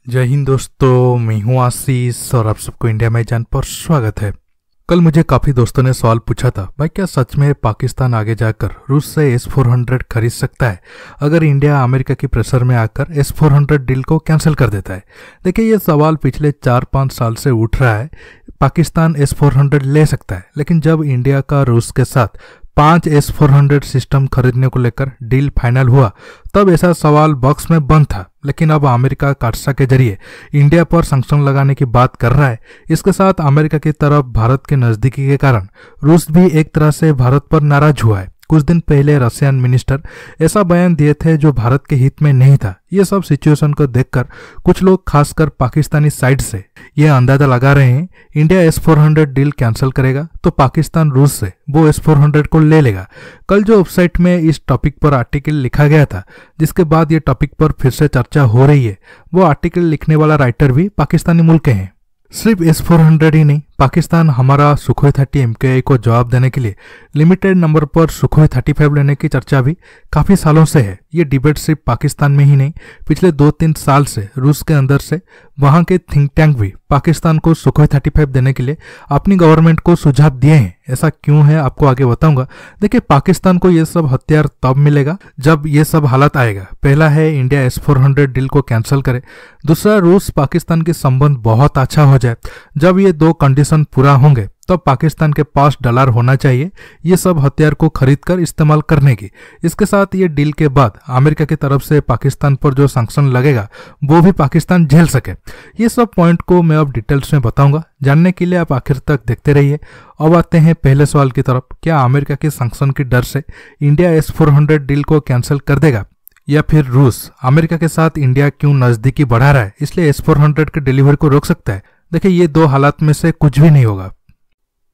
जय हिंद दोस्तों, मैं हूं आशीष और आप सबको इंडिया में जान पर स्वागत है। कल मुझे काफी दोस्तों ने सवाल पूछा था, भाई क्या सच में पाकिस्तान आगे जाकर रूस से S-400 खरीद सकता है अगर इंडिया अमेरिका की प्रेशर में आकर S-400 डील को कैंसिल कर देता है। देखिए, ये सवाल पिछले 4-5 साल से उठ रहा है। पाकिस्तान S-400 ले सकता है, लेकिन जब इंडिया का रूस के साथ 5 S-400 सिस्टम खरीदने को लेकर डील फाइनल हुआ तब ऐसा सवाल बॉक्स में बंद था। लेकिन अब अमेरिका काटसा के जरिए इंडिया पर सैंक्शन लगाने की बात कर रहा है। इसके साथ अमेरिका की तरफ भारत के नजदीकी के कारण रूस भी एक तरह से भारत पर नाराज हुआ है। कुछ दिन पहले रशियन मिनिस्टर ऐसा बयान दिए थे जो भारत के हित में नहीं था। ये सब सिचुएशन को देखकर कुछ लोग खासकर पाकिस्तानी साइड से यह अंदाजा लगा रहे हैं, इंडिया S-400 डील कैंसिल करेगा तो पाकिस्तान रूस से वो S-400 को ले लेगा। कल जो वेबसाइट में इस टॉपिक पर आर्टिकल लिखा गया था, जिसके बाद ये टॉपिक पर फिर से चर्चा हो रही है, वो आर्टिकल लिखने वाला राइटर भी पाकिस्तानी मुल्क के हैं। सिर्फ S-400 ही नहीं, पाकिस्तान हमारा सुखोई 30 MKI को जवाब देने के लिए लिमिटेड नंबर पर सुखोई 35 लेने की चर्चा भी काफी सालों से है। ये डिबेट सिर्फ पाकिस्तान में ही नहीं, पिछले 2-3 साल से रूस के अंदर से वहां के थिंक टैंक भी पाकिस्तान को सुखोई 35 देने के लिए अपनी गवर्नमेंट को सुझाव दिए हैं। ऐसा क्यों है आपको आगे बताऊंगा। देखिए, पाकिस्तान को ये सब हथियार तब मिलेगा जब ये सब हालत आएगा। पहला है इंडिया S-400 डील को कैंसिल करे। दूसरा, रूस पाकिस्तान के संबंध बहुत अच्छा हो जाए। जब ये दो कंडीशन पूरा होंगे तब पाकिस्तान के पास डॉलर होना चाहिए ये सब हथियार को खरीदकर इस्तेमाल करने की। इसके साथ ये डील के बाद अमेरिका की तरफ से पाकिस्तान पर जो सैंक्शन लगेगा वो भी पाकिस्तान झेल सके। ये सब पॉइंट को मैं अब डिटेल्स में बताऊंगा। जानने के लिए आप आखिर तक देखते रहिए। अब आते हैं पहले सवाल की तरफ, क्या अमेरिका के सैंक्शन की डर से इंडिया S-400 डील को कैंसिल कर देगा, या फिर रूस अमेरिका के साथ इंडिया क्यों नजदीकी बढ़ा रहा है इसलिए S-400 की डिलीवरी को रोक सकता है। देखिए, ये दो हालात में से कुछ भी नहीं होगा।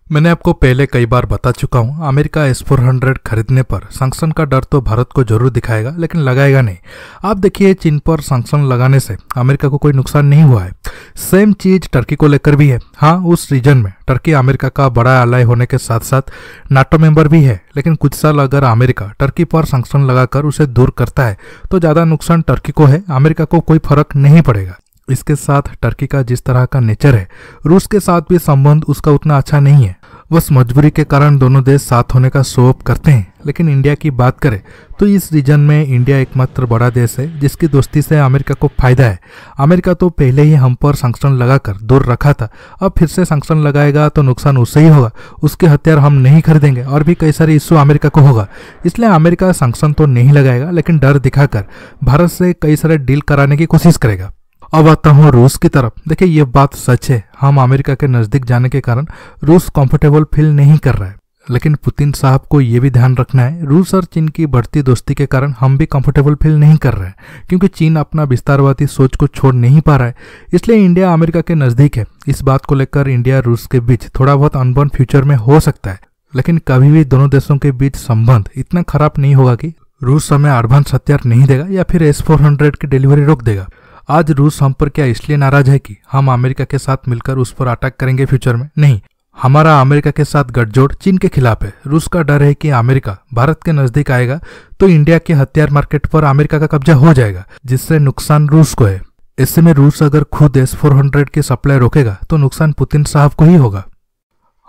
मैंने आपको पहले कई बार बता चुका हूं, अमेरिका S-400 खरीदने पर सैंक्शन का डर तो भारत को जरूर दिखाएगा, लेकिन लगाएगा नहीं। आप देखिए, चीन पर सैंक्शन लगाने से अमेरिका को कोई नुकसान नहीं हुआ है। सेम चीज टर्की को लेकर भी है। हाँ, उस रीजन में टर्की अमेरिका का बड़ा अलाय होने के साथ साथ नाटो मेंबर भी है। लेकिन कुछ साल अगर अमेरिका टर्की पर सैंक्शन लगाकर उसे दूर करता है तो ज्यादा नुकसान टर्की को है, अमेरिका को कोई फर्क नहीं पड़ेगा। इसके साथ टर्की का जिस तरह का नेचर है, रूस के साथ भी संबंध उसका उतना अच्छा नहीं है। बस मजबूरी के कारण दोनों देश साथ होने का शो ऑफ करते हैं। लेकिन इंडिया की बात करें तो इस रीजन में इंडिया एकमात्र बड़ा देश है जिसकी दोस्ती से अमेरिका को फायदा है। अमेरिका तो पहले ही हम पर सैंक्शन लगाकर दूर रखा था, अब फिर से सैंक्शन लगाएगा तो नुकसान उससे ही होगा। उसके हथियार हम नहीं खरीदेंगे और भी कई सारे इश्यू अमेरिका को होगा। इसलिए अमेरिका सैंक्शन तो नहीं लगाएगा, लेकिन डर दिखाकर भारत से कई सारे डील कराने की कोशिश करेगा। अब आता हूँ रूस की तरफ। देखिए, ये बात सच है, हम अमेरिका के नजदीक जाने के कारण रूस कंफर्टेबल फील नहीं कर रहा है। लेकिन पुतिन साहब को ये भी ध्यान रखना है, रूस और चीन की बढ़ती दोस्ती के कारण हम भी कंफर्टेबल फील नहीं कर रहे हैं, क्योंकि चीन अपना विस्तारवादी सोच को छोड़ नहीं पा रहा है। इसलिए इंडिया अमेरिका के नजदीक है। इस बात को लेकर इंडिया रूस के बीच थोड़ा बहुत अनबन फ्यूचर में हो सकता है, लेकिन कभी भी दोनों देशों के बीच संबंध इतना खराब नहीं होगा कि रूस हमें एडवांस हथियार नहीं देगा या फिर S-400 की डिलीवरी रोक देगा। आज रूस हम पर क्या इसलिए नाराज है कि हम अमेरिका के साथ मिलकर उस पर अटैक करेंगे फ्यूचर में? नहीं, हमारा अमेरिका के साथ गठजोड़ चीन के खिलाफ है। रूस का डर है कि अमेरिका भारत के नजदीक आएगा तो इंडिया के हथियार मार्केट पर अमेरिका का कब्जा हो जाएगा, जिससे नुकसान रूस को है। ऐसे में रूस अगर खुद S-400 की सप्लाई रोकेगा तो नुकसान पुतिन साहब को ही होगा।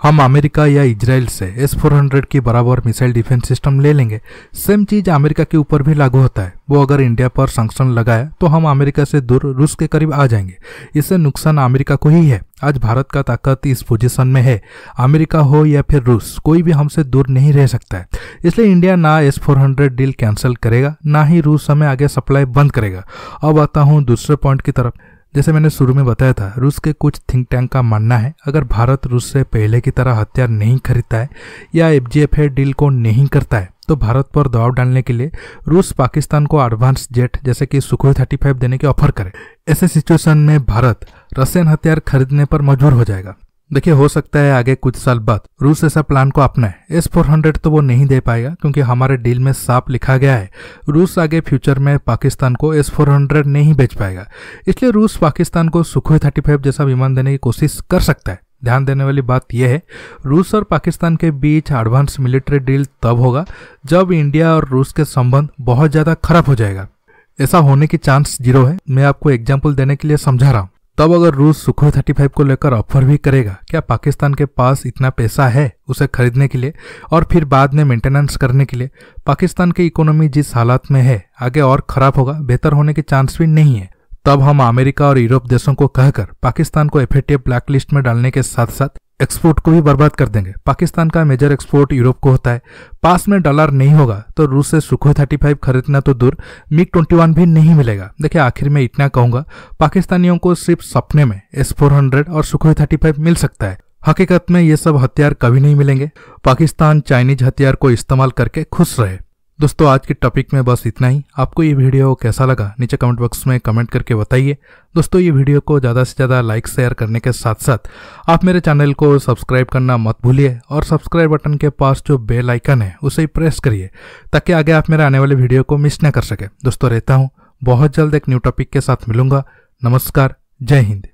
हम अमेरिका या इजराइल से S-400 की बराबर मिसाइल डिफेंस सिस्टम ले लेंगे। सेम चीज अमेरिका के ऊपर भी लागू होता है। वो अगर इंडिया पर सैंक्शन लगाए तो हम अमेरिका से दूर रूस के करीब आ जाएंगे। इससे नुकसान अमेरिका को ही है। आज भारत का ताकत इस पोजीशन में है, अमेरिका हो या फिर रूस, कोई भी हमसे दूर नहीं रह सकता है। इसलिए इंडिया ना S-400 डील कैंसिल करेगा, ना ही रूस हमें आगे सप्लाई बंद करेगा। अब आता हूँ दूसरे पॉइंट की तरफ। जैसे मैंने शुरू में बताया था, रूस के कुछ थिंक टैंक का मानना है, अगर भारत रूस से पहले की तरह हथियार नहीं खरीदता है या FGFA डील को नहीं करता है तो भारत पर दबाव डालने के लिए रूस पाकिस्तान को एडवांस जेट जैसे कि सुखोई 35 देने की ऑफर करे। ऐसे सिचुएशन में भारत रशियन हथियार खरीदने पर मजबूर हो जाएगा। देखिए, हो सकता है आगे कुछ साल बाद रूस ऐसा प्लान को अपनाए। S-400 तो वो नहीं दे पाएगा, क्योंकि हमारे डील में साफ लिखा गया है रूस आगे फ्यूचर में पाकिस्तान को S-400 नहीं बेच पाएगा। इसलिए रूस पाकिस्तान को सुखोई 35 जैसा विमान देने की कोशिश कर सकता है। ध्यान देने वाली बात यह है, रूस और पाकिस्तान के बीच एडवांस मिलिट्री डील तब होगा जब इंडिया और रूस के संबंध बहुत ज्यादा खराब हो जाएगा। ऐसा होने की चांस 0 है। मैं आपको एग्जाम्पल देने के लिए समझा रहा हूँ। तब अगर रूस सुखोई 35 को लेकर ऑफर भी करेगा, क्या पाकिस्तान के पास इतना पैसा है उसे खरीदने के लिए और फिर बाद में मेंटेनेंस करने के लिए? पाकिस्तान की इकोनॉमी जिस हालात में है आगे और खराब होगा, बेहतर होने के चांस भी नहीं है। तब हम अमेरिका और यूरोप देशों को कहकर पाकिस्तान को FATF ब्लैक लिस्ट में डालने के साथ साथ एक्सपोर्ट को भी बर्बाद कर देंगे। पाकिस्तान का मेजर एक्सपोर्ट यूरोप को होता है। पास में डॉलर नहीं होगा तो रूस से सुखोई 35 खरीदना तो दूर, MiG-21 भी नहीं मिलेगा। देखिए, आखिर में इतना कहूंगा, पाकिस्तानियों को सिर्फ सपने में S-400 और सुखोई 35 मिल सकता है। हकीकत में ये सब हथियार कभी नहीं मिलेंगे। पाकिस्तान चाइनीज हथियार को इस्तेमाल करके खुश रहे। दोस्तों, आज के टॉपिक में बस इतना ही। आपको ये वीडियो कैसा लगा नीचे कमेंट बॉक्स में कमेंट करके बताइए। दोस्तों, ये वीडियो को ज़्यादा से ज़्यादा लाइक शेयर करने के साथ साथ आप मेरे चैनल को सब्सक्राइब करना मत भूलिए और सब्सक्राइब बटन के पास जो बेल आइकन है उसे ही प्रेस करिए ताकि आगे आप मेरे आने वाले वीडियो को मिस न कर सके। दोस्तों, रहता हूँ बहुत जल्द एक न्यू टॉपिक के साथ मिलूंगा। नमस्कार, जय हिंद।